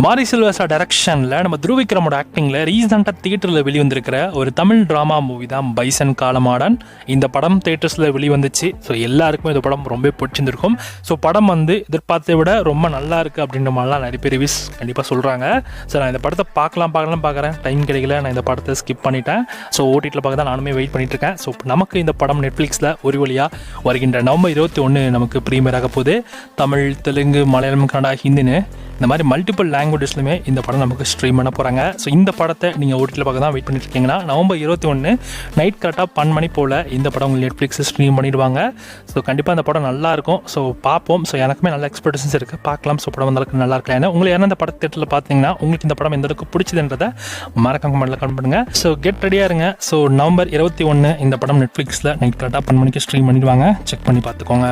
மாரி சில்வர்ஸா டைரக்ஷனில் நம்ம துருவிக்ரமோட ஆக்டிங்கில் ரீசெண்டாக தியேட்டரில் வெளிவந்திருக்கிற ஒரு தமிழ் ட்ராமா மூவி தான் பைசன் காலமாடன். இந்த படம் தியேட்டர்ஸில் வெளிவந்துச்சு. ஸோ எல்லாருக்குமே இந்த படம் ரொம்ப பிடிச்சிருந்திருக்கும். ஸோ படம் வந்து எதிர்பார்த்தை விட ரொம்ப நல்லா இருக்குது அப்படின்ற மாதிரிலாம் நிறைய பேர் ரிவ்யூஸ் கண்டிப்பாக சொல்கிறாங்க. ஸோ நான் இந்த படத்தை பார்க்குறேன், டைம் கிடைக்கல, நான் இந்த படத்தை ஸ்கிப் பண்ணிட்டேன். ஸோ ஓடிடியில் பார்க்க தான் நானுமே வெயிட் பண்ணிட்டு இருக்கேன். ஸோ நமக்கு இந்த படம் நெட்ஃப்ளிக்ஸில் ஒரு வழியாக வருகின்ற நவம்பர் 21 நமக்கு ப்ரீமியராக போகுது. தமிழ், தெலுங்கு, மலையாளம், கன்னடா, ஹிந்தின்னு இந்த மாதிரி மல்டிபிள் லாங்குவேஜஸ்லையுமே இந்த படம் நமக்கு ஸ்ட்ரீம் பண்ண போகிறாங்க. ஸோ இந்த படத்தை நீங்கள் ஓடிடியில் பார்க்க தான் வெயிட் பண்ணிட்டு இருக்கீங்கன்னா நவம்பர் 21 நைட் கரெக்டாக 12 மணி போல் இந்த படம் உங்களுக்கு நெட்ஃப்ளிக்ஸ் ஸ்ட்ரீம் பண்ணிடுவாங்க. ஸோ கண்டிப்பாக இந்த படம் நல்லாயிருக்கும். ஸோ பார்ப்போம். ஸோ எனக்குமே நல்ல எக்ஸ்பெக்டேஷன்ஸ் இருக்குது. பார்க்கலாம். ஸோ படம் வந்தளவுக்கு நல்லா இருக்கலாம். ஏன்னா உங்களுக்கு யாரும் இந்த படம் தேட்டரில் பார்த்தீங்கன்னா உங்களுக்கு இந்த படம் எந்த அளவுக்கு பிடிச்சதுன்றதை மறக்காம கமெண்ட்டில் கமெண்ட் பண்ணுங்கள். ஸோ கெட் ரெடியாக இருங்க. ஸோ நவம்பர் 21 இந்த படம் நெட்ஃப்ளிக்ஸில் நைட் கரெக்டாக 12 மணிக்கு ஸ்ட்ரீம் பண்ணிடுவாங்க. செக் பண்ணி பார்த்துக்கோங்க.